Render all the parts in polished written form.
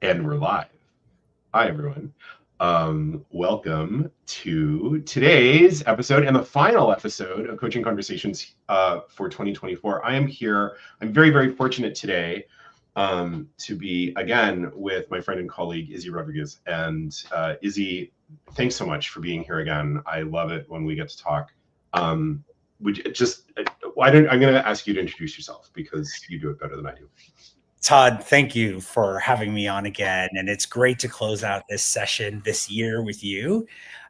And we're live. Hi, everyone. Welcome to today's episode and the final episode of Coaching Conversations for 2024. I am here. I'm very, very fortunate today to be, again, with my friend and colleague, Izzy Rodriguez. And Izzy, thanks so much for being here again. I love it when we get to talk. Would you just, I'm going to ask you to introduce yourself because you do it better than I do. Todd, thank you for having me on again. And it's great to close out this session this year with you.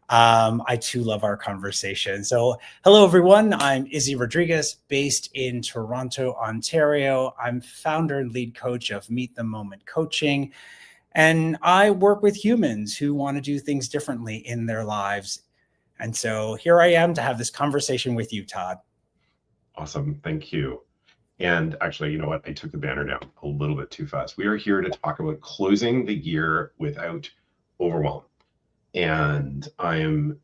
I too love our conversation. So hello, everyone. I'm Izzy Rodriguez, based in Toronto, Ontario. I'm founder and lead coach of Meet the Moment Coaching. And I work with humans who want to do things differently in their lives. And so here I am to have this conversation with you, Todd. Awesome. Thank you. And actually, you know what? I took the banner down a little bit too fast. We are here to talk about closing the year without overwhelm. And I'm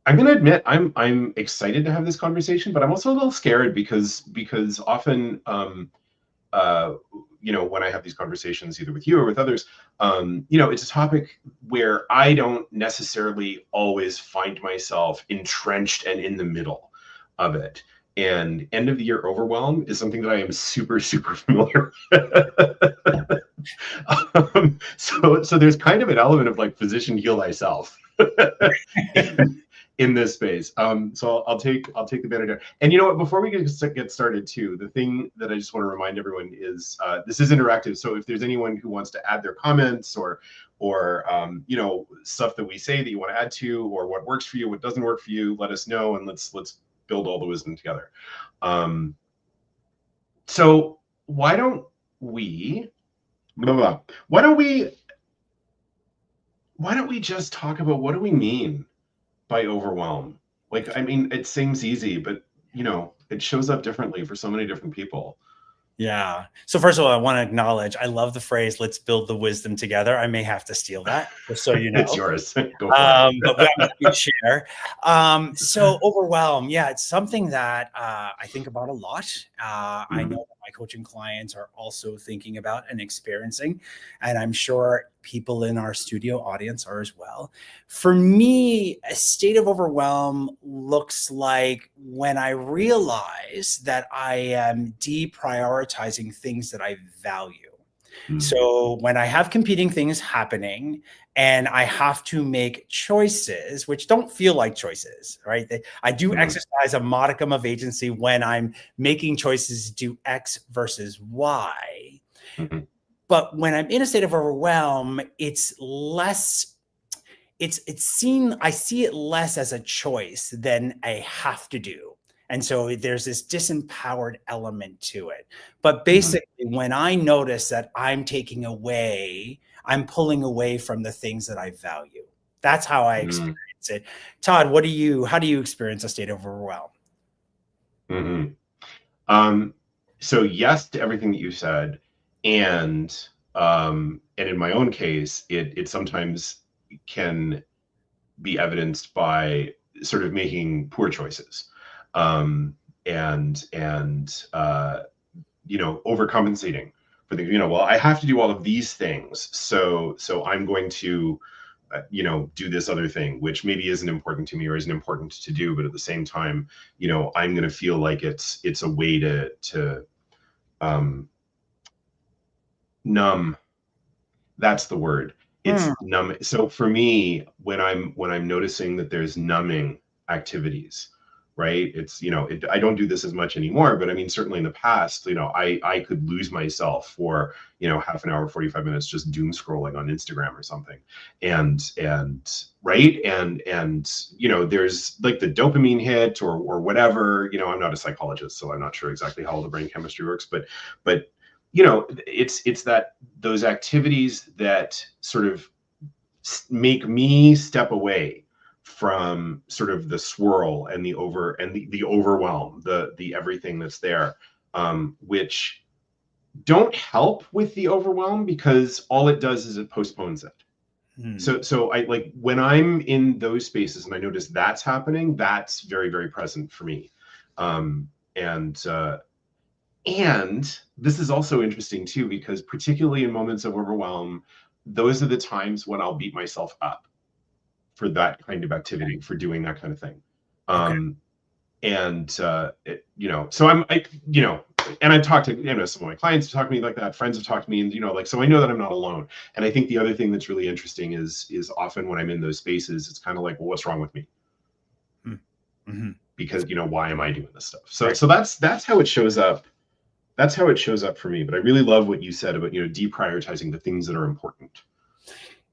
going to admit I'm excited to have this conversation, but I'm also a little scared because often when I have these conversations either with you or with others, it's a topic where I don't necessarily always find myself entrenched and in the middle of it. And end of the year overwhelm is something that I am super, super familiar with. So there's kind of an element of like physician heal thyself in this space. So I'll take the banner down. And you know what, before we get started too, the thing that I just want to remind everyone is this is interactive. So if there's anyone who wants to add their comments or stuff that we say that you want to add to, or what works for you, what doesn't work for you, let us know, and let's build all the wisdom together. So why don't we just talk about what do we mean by overwhelm? Like, I mean, it seems easy, but it shows up differently for so many different people. Yeah. So first of all, I want to acknowledge, I love the phrase, let's build the wisdom together. I may have to steal that, just so you know. It's yours. Go for it. But I'm going to share. So overwhelm, yeah, it's something that I think about a lot. I know that my coaching clients are also thinking about and experiencing, and I'm sure people in our studio audience are as well. For me, a state of overwhelm looks like when I realize that I am deprioritizing things that I value. So when I have competing things happening and I have to make choices, which don't feel like choices, right? I do exercise a modicum of agency when I'm making choices to do X versus Y. But when I'm in a state of overwhelm, it's less, I see it less as a choice than a have to do. And so there's this disempowered element to it. But basically, when I notice that I'm pulling away from the things that I value. That's how I experience it. Todd, how do you experience a state of overwhelm? So yes to everything that you said. And in my own case, it sometimes can be evidenced by sort of making poor choices. And overcompensating for things. Well, I have to do all of these things, so I'm going to, do this other thing, which maybe isn't important to me or isn't important to do, but at the same time, I'm going to feel like it's a way to numb. That's the word. It's numb. So for me, when I'm noticing that there's numbing activities, right? It's, I don't do this as much anymore, but I mean, certainly in the past, I could lose myself for, half an hour, 45 minutes, just doom scrolling on Instagram or something. And right. And, there's like the dopamine hit or whatever, I'm not a psychologist, so I'm not sure exactly how all the brain chemistry works, but it's that those activities that sort of make me step away from sort of the swirl and the overwhelm, the everything that's there, which don't help with the overwhelm because all it does is it postpones it. So I like when I'm in those spaces and I notice that's happening, that's very, very present for me. And this is also interesting too, because particularly in moments of overwhelm, those are the times when I'll beat myself up for that kind of activity, for doing that kind of thing. Okay. And so and I've talked to, some of my clients have talked to me like that, friends have talked to me, and like, so I know that I'm not alone. And I think the other thing that's really interesting is often when I'm in those spaces, it's kind of like, well, what's wrong with me? Mm-hmm. Because why am I doing this stuff? So Right. so that's how it shows up. That's how it shows up for me. But I really love what you said about deprioritizing the things that are important.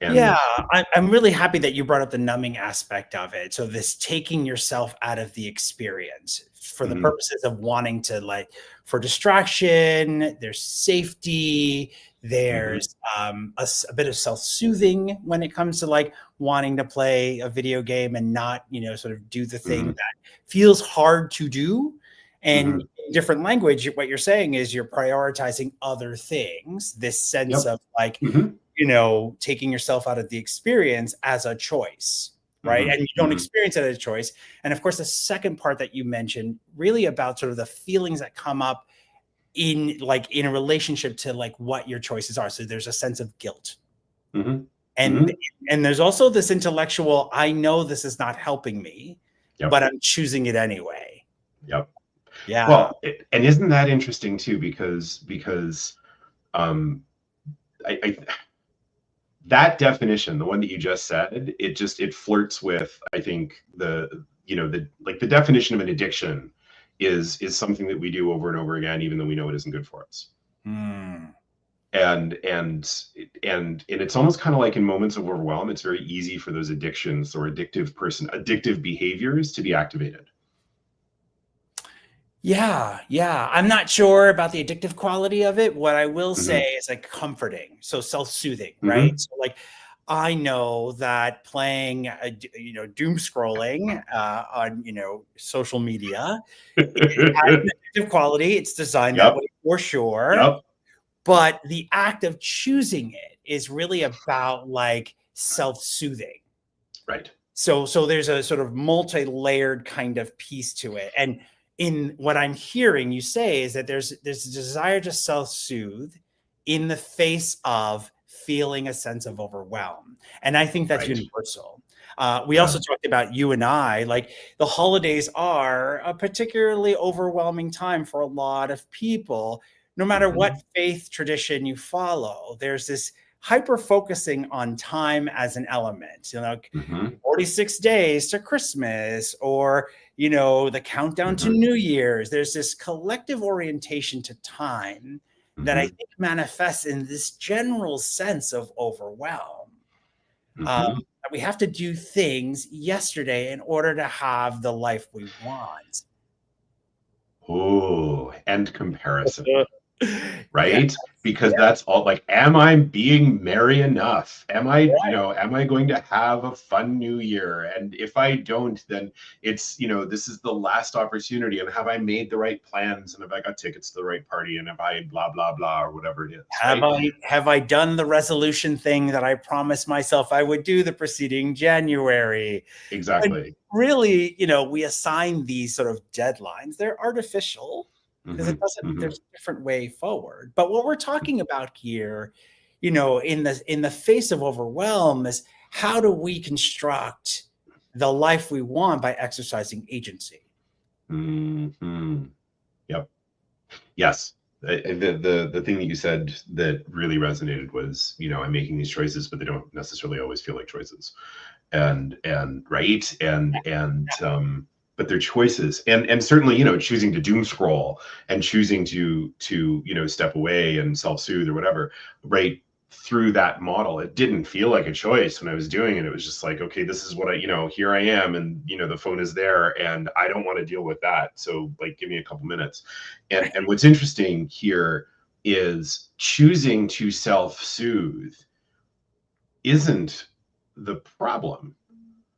Yeah, And I'm really happy that you brought up the numbing aspect of it. So this taking yourself out of the experience for the mhm, purposes of wanting to, like, for distraction, there's safety, mhm, there's a bit of self-soothing when it comes to like wanting to play a video game and not, sort of do the thing mhm, that feels hard to do. And mhm, in different language, what you're saying is you're prioritizing other things, this sense yep, of like, mhm, taking yourself out of the experience as a choice, right? mhm, And you don't mhm, experience it as a choice. And of course, the second part that you mentioned, really about sort of the feelings that come up in a relationship to like what your choices are. So there's a sense of guilt. mhm, And mhm, and there's also this intellectual, I know this is not helping me, yep, but I'm choosing it anyway. yep. Yeah. Well, and isn't that interesting too? Because um, I that definition, the one that you just said, it flirts with, I think, the definition of an addiction is something that we do over and over again, even though we know it isn't good for us. Mm. And it's almost kind of like in moments of overwhelm, it's very easy for those addictions or addictive behaviors to be activated. Yeah, yeah. I'm not sure about the addictive quality of it. What I will say Hmm. is like comforting, so self-soothing, right? Hmm. So like I know that playing, doom scrolling on, social media, it has an addictive quality. It's designed that Yep. way for sure. Yep. But the act of choosing it is really about like self-soothing. Right. So there's a sort of multi-layered kind of piece to it. And in what I'm hearing you say is that there's a desire to self-soothe in the face of feeling a sense of overwhelm. And I think that's Right. universal. We Yeah. also talked about, you and I, like the holidays are a particularly overwhelming time for a lot of people, no matter what Hmm. faith tradition you follow. There's this hyper focusing on time as an element, 46 days to Christmas, or, the countdown to Hmm. New Year's. There's this collective orientation to time that I Hmm. think manifests in this general sense of overwhelm. Hmm. We have to do things yesterday in order to have the life we want. Oh, and comparison. Yeah. Right? Because Yeah. that's all, like, am I being merry enough? Am I going to have a fun new year? And if I don't, then this is the last opportunity. And have I made the right plans? And have I got tickets to the right party? And have I blah, blah, blah, or whatever it is, Have right? I done the resolution thing that I promised myself I would do the preceding January? And Exactly. really, we assign these sort of deadlines. They're artificial because Hmm. Hmm. there's a different way forward. But what we're talking about here, in the face of overwhelm, is how do we construct the life we want by exercising agency? Hmm. Yep. Yes. The thing that you said that really resonated was, I'm making these choices, but they don't necessarily always feel like choices. And right and but they're choices, and certainly, choosing to doom scroll and choosing to step away and self-soothe or whatever, right? Through that model, it didn't feel like a choice when I was doing it. It was just like, okay, this is what here I am, and the phone is there, and I don't want to deal with that, so like, give me a couple minutes. And what's interesting here is choosing to self-soothe isn't the problem.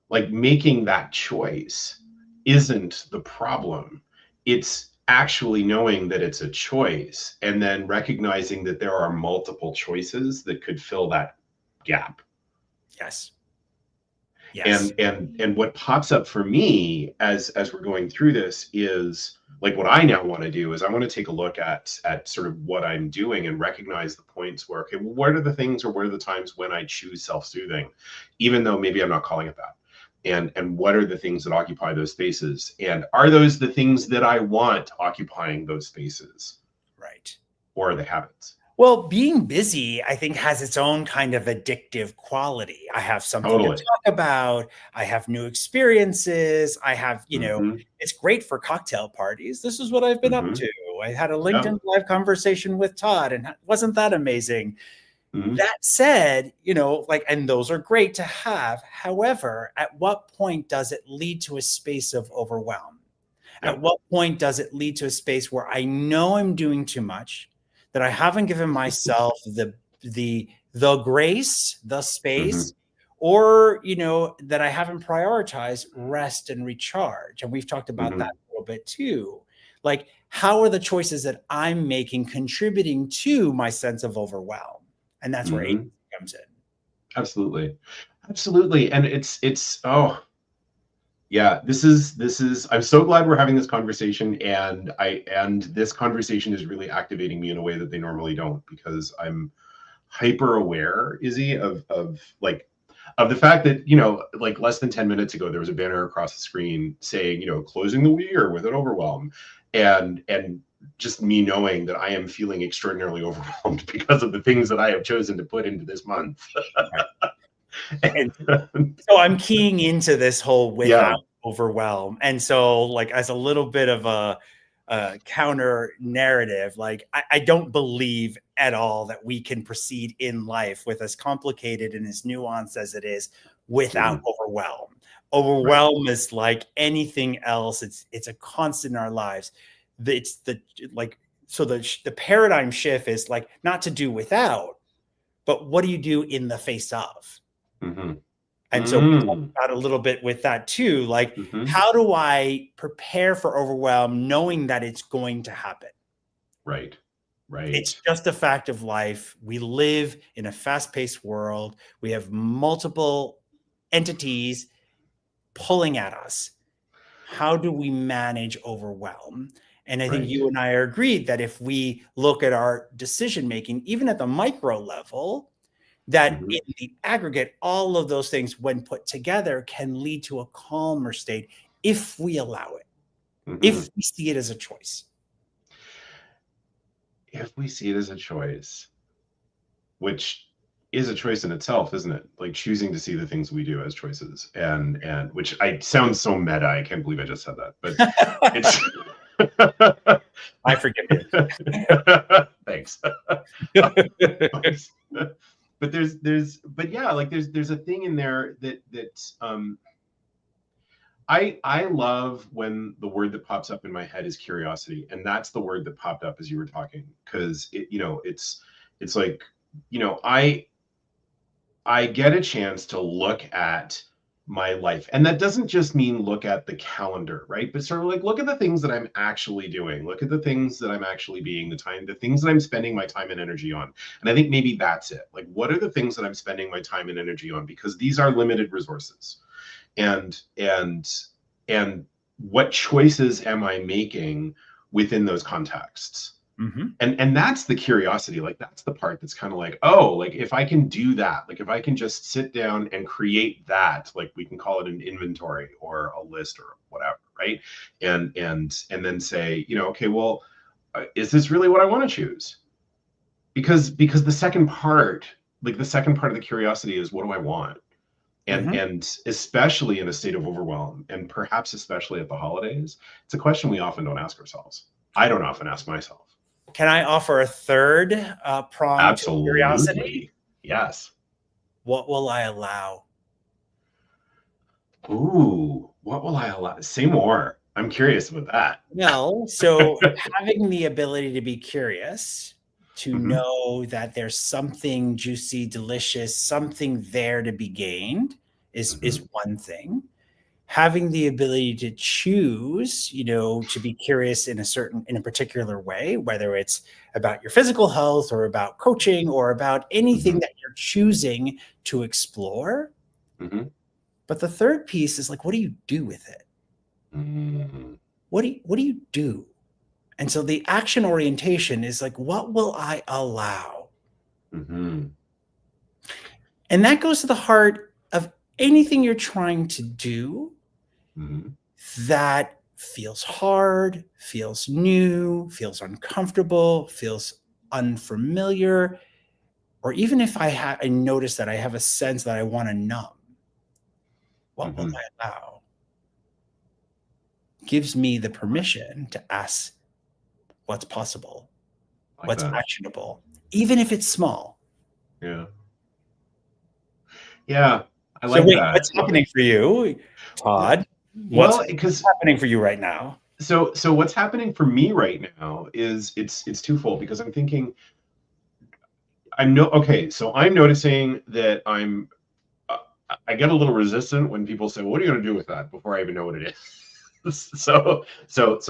Like, making that choice isn't the problem. It's actually knowing that it's a choice and then recognizing that there are multiple choices that could fill that gap. Yes. Yes. And what pops up for me as we're going through this is like what I now want to do is I want to take a look at sort of what I'm doing and recognize the points where, okay, well, what are the things or what are the times when I choose self-soothing, even though maybe I'm not calling it that. And what are the things that occupy those spaces? And are those the things that I want occupying those spaces? Right. Or are they habits? Well, being busy, I think, has its own kind of addictive quality. I have something to Totally. talk about. I have new experiences. I have, Mm-hmm. it's great for cocktail parties. This is what I've been up Mm-hmm. to. I had a Yeah. LinkedIn live conversation with Todd, and wasn't that amazing? Mm-hmm. That said, and those are great to have. However, at what point does it lead to a space of overwhelm? Yeah. At what point does it lead to a space where I know I'm doing too much, that I haven't given myself the grace, the Mm-hmm. space, or that I haven't prioritized rest and recharge? And we've talked about Mm-hmm. that a little bit too. Like, how are the choices that I'm making contributing to my sense of overwhelm? And that's where agency Mm-hmm. comes in. Absolutely. Absolutely. And it's oh yeah, this is I'm so glad we're having this conversation and this conversation is really activating me in a way that they normally don't because I'm hyper aware, Izzy, of the fact that, like less than 10 minutes ago, there was a banner across the screen saying, closing the year with an overwhelm. And just me knowing that I am feeling extraordinarily overwhelmed because of the things that I have chosen to put into this month. Right. And so I'm keying into this whole without Yeah. overwhelm. And so, like, as a little bit of a counter narrative, like, I don't believe at all that we can proceed in life with as complicated and as nuanced as it is without Mhm. overwhelm. Right. Overwhelm is like anything else. It's a constant in our lives. It's like, so the paradigm shift is like not to do without, but what do you do in the face of? Mm-hmm. And so we talked Mm. about a little bit with that too. Like, Mm-hmm. how do I prepare for overwhelm knowing that it's going to happen? Right. It's Right. just a fact of life. We live in a fast paced world. We have multiple entities pulling at us. How do we manage overwhelm? And I think Right. you and I are agreed that if we look at our decision making, even at the micro level, that Mm-hmm. in the aggregate, all of those things, when put together, can lead to a calmer state if we allow it, Mm-hmm. if we see it as a choice. If we see it as a choice, which is a choice in itself, isn't it? Like choosing to see the things we do as choices, and which I sounds so meta. I can't believe I just said that, but it's. I forgive you. Thanks. But but yeah, like there's a thing in there that I love when the word that pops up in my head is curiosity, and that's the word that popped up as you were talking because it's like I get a chance to look at my life. And that doesn't just mean look at the calendar, right? But sort of like look at the things that I'm actually doing, look at the things that I'm actually being, the things that I'm spending my time and energy on. And I think maybe that's it. Like, what are the things that I'm spending my time and energy on? Because these are limited resources. And what choices am I making within those contexts? Mm-hmm. And that's the curiosity, like that's the part that's kind of like, oh, like if I can do that, like if I can just sit down and create that, like we can call it an inventory or a list or whatever, right? And then say, okay, well, is this really what I want to choose? Because the second part, like the second part of the curiosity is, what do I want? and Mm-hmm. and especially in a state of overwhelm, and perhaps especially at the holidays, it's a question we often don't ask ourselves. I don't often ask myself. Can I offer a third prong to curiosity? Absolutely. Yes. What will I allow? Ooh, what will I allow? Say more. I'm curious about that. Well, so having the ability to be curious, to Hmm. know that there's something juicy, delicious, something there to be gained is Hmm. one thing. Having the ability to choose, to be curious in a particular way, whether it's about your physical health or about coaching or about anything Hmm. that you're choosing to explore. Hmm. But the third piece is like, what do you do with it? Mm-hmm. What do you do? And so the action orientation is like, what will I allow? Mm-hmm. And that goes to the heart of anything you're trying to do Mm-hmm. that feels hard, feels new, feels uncomfortable, feels unfamiliar, or even if I notice that I have a sense that I want to numb, what will Mm-hmm. I allow? Gives me the permission to ask what's possible, Like what's that. actionable, even if it's small. Yeah. Yeah. I So like wait, that. what's happening for you, Todd? What's Well, because happening for you right now? so what's happening for me right now is it's twofold, because I'm thinking so I'm noticing that uh, I get a little resistant when people say, "What are you going to do with that?" before I even know what it is. So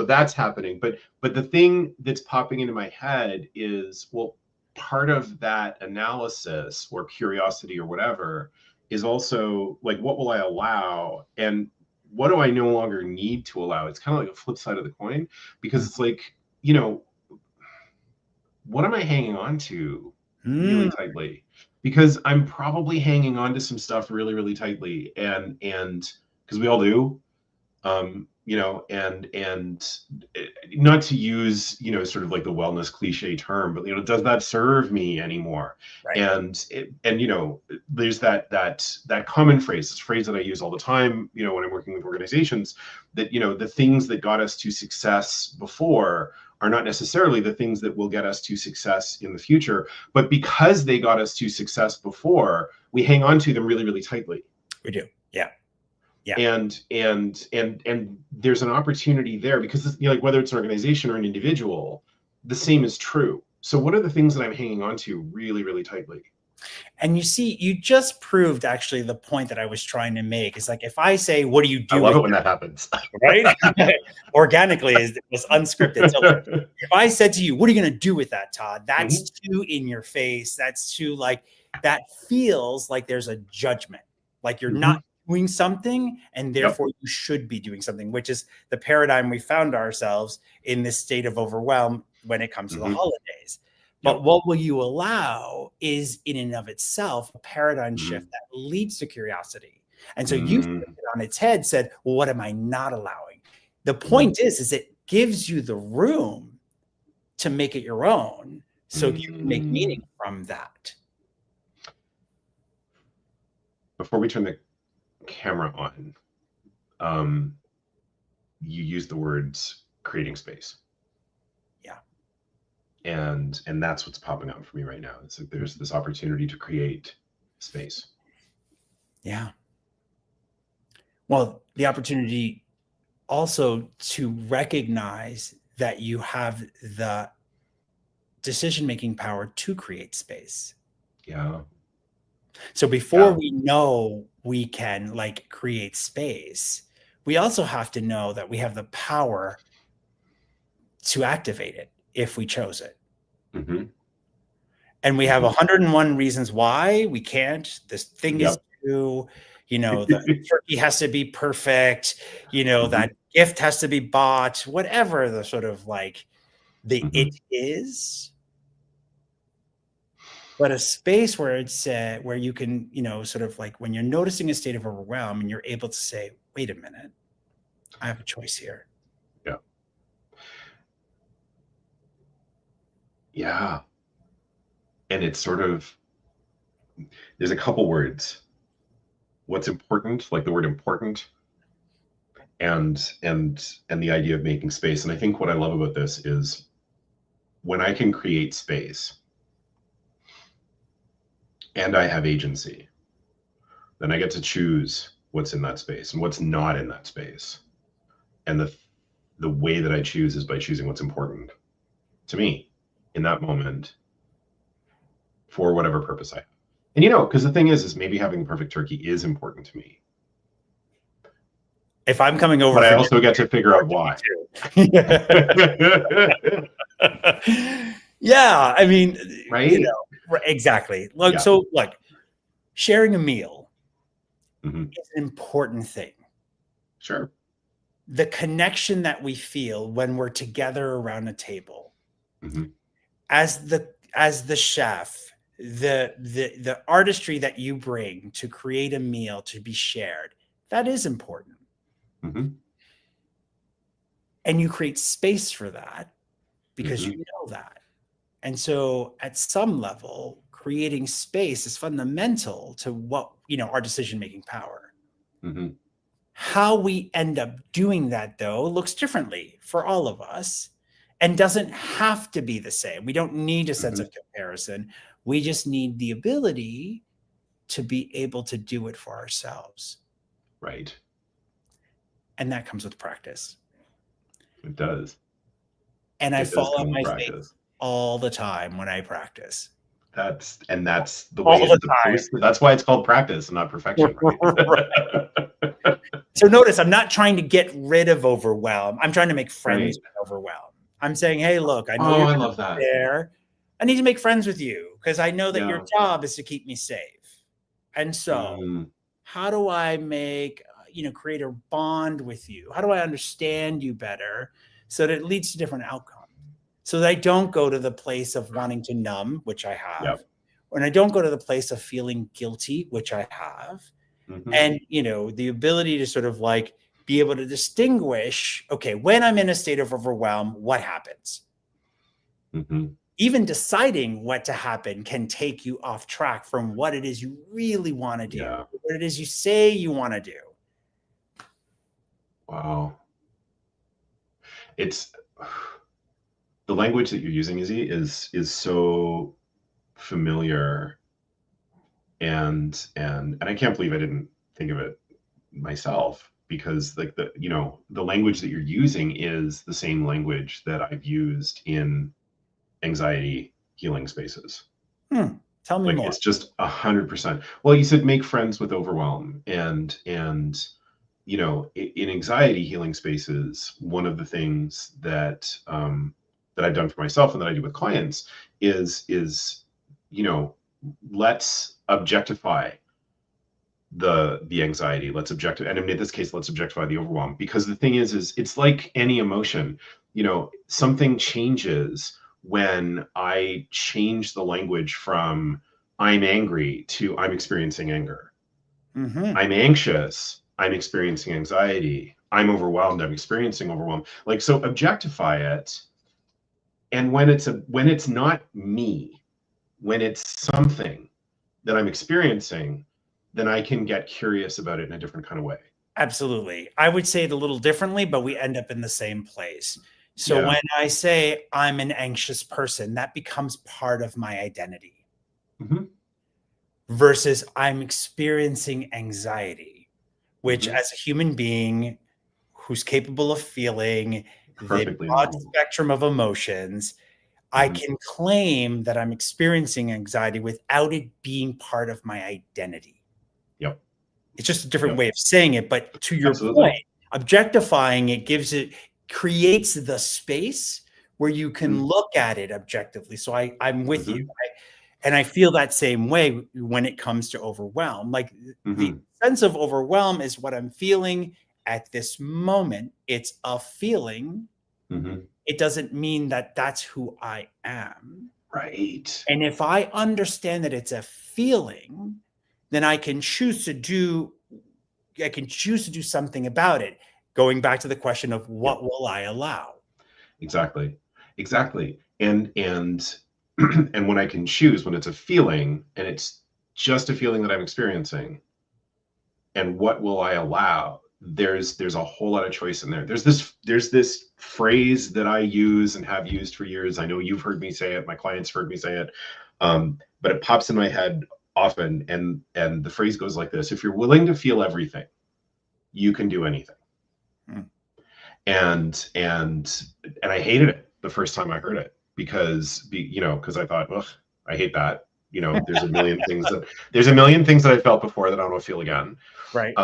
that's happening. But the thing that's popping into my head is, well, part of that analysis or curiosity or whatever is also like, what will I allow, and what do I no longer need to allow? It's kind of like a flip side of the coin, because it's like, what am I hanging on to really Mm, tightly? Because I'm probably hanging on to some stuff really, really tightly, and because we all do, and not to use, sort of like the wellness cliche term, but does that serve me anymore? right. And there's that common phrase, this phrase that I use all the time, when I'm working with organizations, that the things that got us to success before are not necessarily the things that will get us to success in the future, but because they got us to success before, we hang on to them really, really tightly. We do. Yeah. Yeah. And there's an opportunity there, because like, whether it's an organization or an individual, the same is true. So what are the things that I'm hanging on to really, really tightly? And you see, you just proved actually the point that I was trying to make. Is like, if I say, what do you I do love with it when that happens. right? Organically is unscripted. So like, if I said to you, what are you going to do with that, Todd? That's too in your face. That's too like, that feels like there's a judgment, like you're not doing something and therefore you should be doing something, which is the paradigm we found ourselves in this state of overwhelm when it comes to the holidays. But what will you allow is in and of itself a paradigm shift that leads to curiosity. And so you flipped it on its head, said, well, what am I not allowing? The point is it gives you the room to make it your own so you can make meaning from that. Before we turn the camera on, you use the words creating space. Yeah. And that's what's popping up for me right now. It's like there's this opportunity to create space. Yeah. Well, the opportunity also to recognize that you have the decision-making power to create space. Yeah. So before we know we can like create space, we also have to know that we have the power to activate it if we chose it. And we have 101 reasons why we can't. This thing is due, the turkey has to be perfect, that gift has to be bought, whatever the sort of like it is. But a space where it's where you can, sort of like when you're noticing a state of overwhelm and you're able to say, wait a minute, I have a choice here. Yeah. Yeah. And it's sort of, there's a couple words. What's important, like the word important, and the idea of making space. And I think what I love about this is when I can create space and I have agency, then I get to choose what's in that space and what's not in that space. And the way that I choose is by choosing what's important to me in that moment for whatever purpose I have. And because the thing is maybe having the perfect turkey is important to me. If I'm coming over, but I also get to figure out why. Yeah, I mean, right? Exactly. Look, so like sharing a meal is an important thing. Sure. The connection that we feel when we're together around a table, as the chef, the artistry that you bring to create a meal to be shared, that is important. And you create space for that because you know that. And so at some level, creating space is fundamental to what, our decision-making power. How we end up doing that, though, looks differently for all of us and doesn't have to be the same. We don't need a sense of comparison. We just need the ability to be able to do it for ourselves. Right. And that comes with practice. It does. And I fall on my face all the time when I practice. That's the way it's supposed to. That's why it's called practice and not perfection. Right? So notice, I'm not trying to get rid of overwhelm. I'm trying to make friends with overwhelm. I'm saying, hey, look, I know I love that. There. I need to make friends with you because I know that your job is to keep me safe. And so how do I create a bond with you? How do I understand you better so that it leads to different outcomes? So that I don't go to the place of wanting to numb, which I have, and I don't go to the place of feeling guilty, which I have. And, the ability to sort of be able to distinguish, okay, when I'm in a state of overwhelm, what happens? Even deciding what to happen can take you off track from what it is you really want to do, what it is you say you want to do. Wow. It's the language that you're using, Izzy, is so familiar, and I can't believe I didn't think of it myself, because the language that you're using is the same language that I've used in anxiety healing spaces. Tell me more. It's just 100%. Well, you said make friends with overwhelm, and in anxiety healing spaces, one of the things that I've done for myself and that I do with clients is let's objectify the anxiety. Let's and in this case, let's objectify the overwhelm, because the thing is it's like any emotion. Something changes when I change the language from I'm angry to I'm experiencing anger. I'm anxious, I'm experiencing anxiety. I'm overwhelmed, I'm experiencing overwhelm. So objectify it. And when it's not me, when it's something that I'm experiencing, then I can get curious about it in a different kind of way. Absolutely. I would say it a little differently, but we end up in the same place. So when I say I'm an anxious person, that becomes part of my identity. Versus I'm experiencing anxiety, which as a human being who's capable of feeling the broad spectrum of emotions, I can claim that I'm experiencing anxiety without it being part of my identity. It's just a different way of saying it, but to your point, objectifying it creates the space where you can look at it objectively. So I'm with you. And I feel that same way when it comes to overwhelm. The sense of overwhelm is what I'm feeling at this moment. It's a feeling. It doesn't mean that that's who I am. Right. And if I understand that it's a feeling, then I can choose to do something about it. Going back to the question of what will I allow? Exactly. And and when I can choose, when it's a feeling and it's just a feeling that I'm experiencing, and what will I allow? There's a whole lot of choice in there. There's this phrase that I use and have used for years. I know you've heard me say it. My clients heard me say it. But it pops in my head often. And the phrase goes like this: if you're willing to feel everything, you can do anything. And I hated it the first time I heard it, because I thought, ugh, I hate that. There's a million things that I felt before that I don't want to feel again. Right.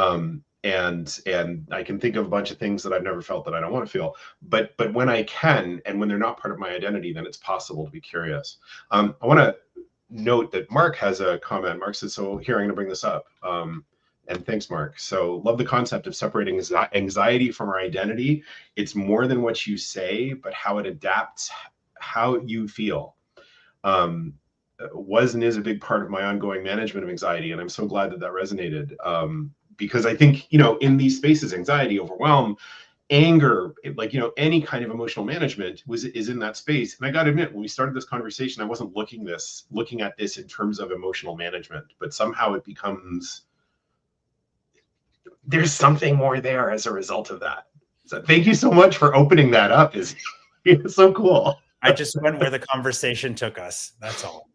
And I can think of a bunch of things that I've never felt that I don't want to feel. But when I can, and when they're not part of my identity, then it's possible to be curious. I want to note that Mark has a comment. Mark says, so here, I'm going to bring this up. And thanks, Mark. So love the concept of separating anxiety from our identity. It's more than what you say, but how it adapts how you feel. Was and is a big part of my ongoing management of anxiety. And I'm so glad that that resonated. Because I think, in these spaces, anxiety, overwhelm, anger, like, any kind of emotional management is in that space. And I got to admit, when we started this conversation, I wasn't looking at this in terms of emotional management, but somehow it becomes, there's something more there as a result of that. So thank you so much for opening that up. It's so cool. I just went where the conversation took us. That's all.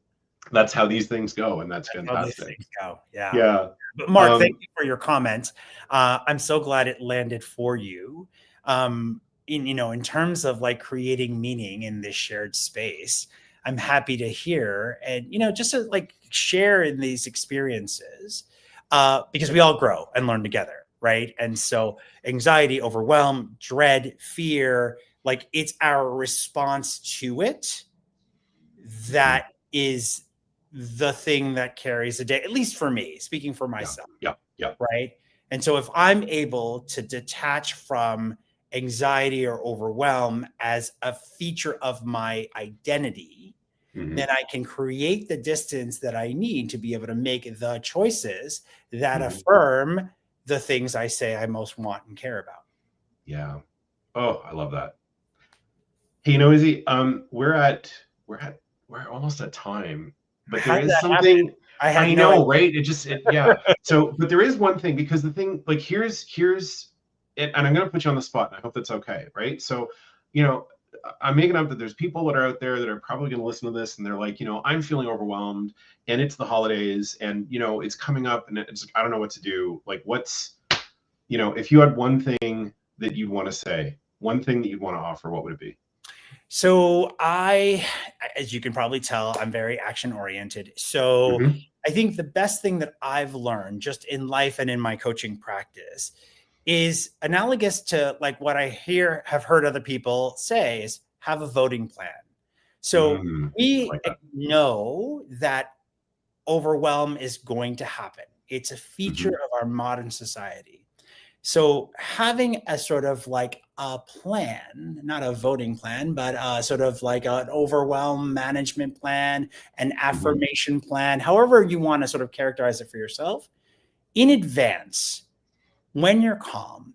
That's how these things go, and that's fantastic. How these things go. Yeah. Yeah. But Mark, thank you for your comments. I'm so glad it landed for you. In terms of like creating meaning in this shared space, I'm happy to hear and just to like share in these experiences because we all grow and learn together, right? And so anxiety, overwhelm, dread, fear, like it's our response to it that is the thing that carries the day, at least for me, speaking for myself. Yeah. Right. And so if I'm able to detach from anxiety or overwhelm as a feature of my identity, then I can create the distance that I need to be able to make the choices that affirm the things I say I most want and care about. Yeah. Oh, I love that. Hey, Izzy, we're almost at time, but there is something I know, right? Yeah. So, but there is one thing, because the thing, like, here's it, and I'm going to put you on the spot, and I hope that's okay, right? So, I'm making up that there's people that are out there that are probably going to listen to this, and they're like, I'm feeling overwhelmed, and it's the holidays, and it's coming up, and it's I don't know what to do. Like, what's, if you had one thing that you'd want to say, one thing that you'd want to offer, what would it be? So as you can probably tell, I'm very action oriented. So I think the best thing that I've learned just in life and in my coaching practice is analogous to like what I have heard other people say is have a voting plan. So we know that overwhelm is going to happen. It's a feature of our modern society. So having a sort of like a plan, not a voting plan, but sort of like an overwhelm management plan, an affirmation plan, however you want to sort of characterize it for yourself, in advance, when you're calm,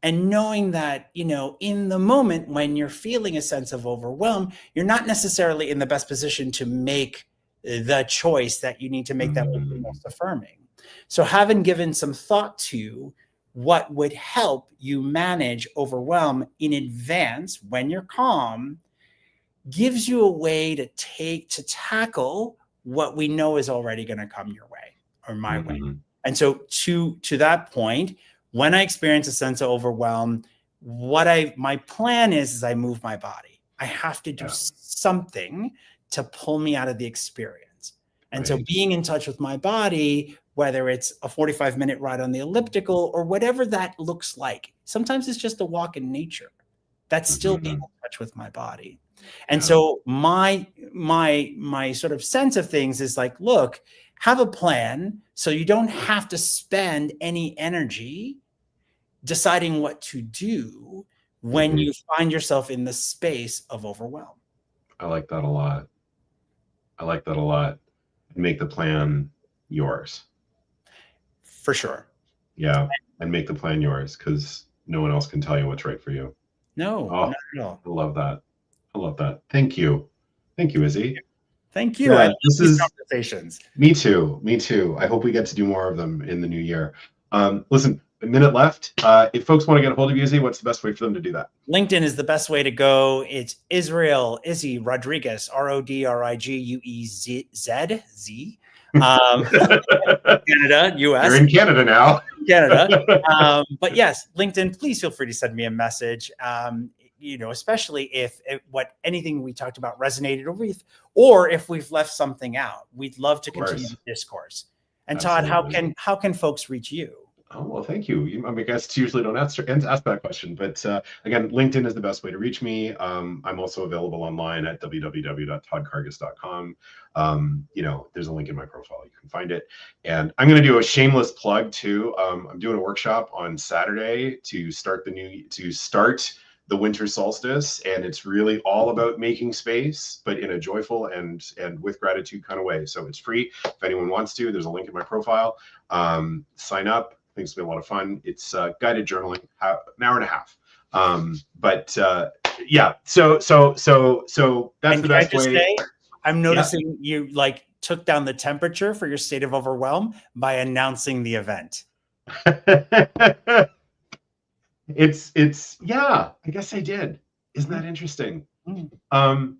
and knowing that, in the moment when you're feeling a sense of overwhelm, you're not necessarily in the best position to make the choice that you need to make that would be most affirming. So having given some thought to what would help you manage overwhelm in advance when you're calm gives you a way to tackle what we know is already going to come your way or my way. And so to that point, when I experience a sense of overwhelm, my plan is I move my body. I have to do something to pull me out of the experience. And so being in touch with my body, whether it's a 45-minute ride on the elliptical or whatever that looks like, sometimes it's just a walk in nature. That's still being in touch with my body. And so my sort of sense of things is like, look, have a plan so you don't have to spend any energy deciding what to do when you find yourself in the space of overwhelm. I like that a lot. Make the plan yours. For sure. Yeah. And make the plan yours, because no one else can tell you what's right for you. No, not at all. I love that. Thank you, Izzy. Thank you. I love these conversations. Me too. I hope we get to do more of them in the new year. Listen, a minute left. If folks want to get a hold of you, Izzy, what's the best way for them to do that? LinkedIn is the best way to go. It's Israel Izzy Rodriguez, RODRIGUEZZ. Canada, US. You're in Canada now. Canada. But yes, LinkedIn, please feel free to send me a message. Especially if anything we talked about resonated or if we've left something out, we'd love to continue the discourse. And Todd, how can folks reach you? Oh, well, thank you. I mean, guests usually don't ask that question, but again, LinkedIn is the best way to reach me. I'm also available online at www.toddcargus.com. There's a link in my profile. You can find it. And I'm going to do a shameless plug too. I'm doing a workshop on Saturday to start the winter solstice, and it's really all about making space, but in a joyful and with gratitude kind of way. So it's free if anyone wants to. There's a link in my profile. Sign up. I think it's been a lot of fun. It's guided journaling, an hour and a half. Yeah, so that's And the can I best just way. say, I'm Yeah. noticing you like took down the temperature for your state of overwhelm by announcing the event. It's yeah, I guess I did. Isn't Mhm. that interesting? Mhm. Um,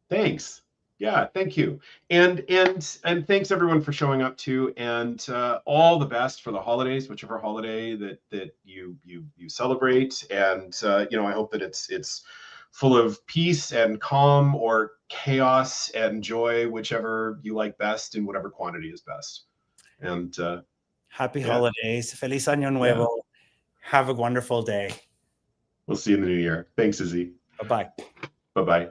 Thanks. Yeah, thank you. And thanks everyone for showing up too. And all the best for the holidays, whichever holiday that you celebrate. And I hope that it's full of peace and calm or chaos and joy, whichever you like best in whatever quantity is best. And Happy yeah, holidays. Feliz Año yeah. Nuevo. Have a wonderful day. We'll see you in the new year. Thanks, Izzy. Bye bye. Bye bye.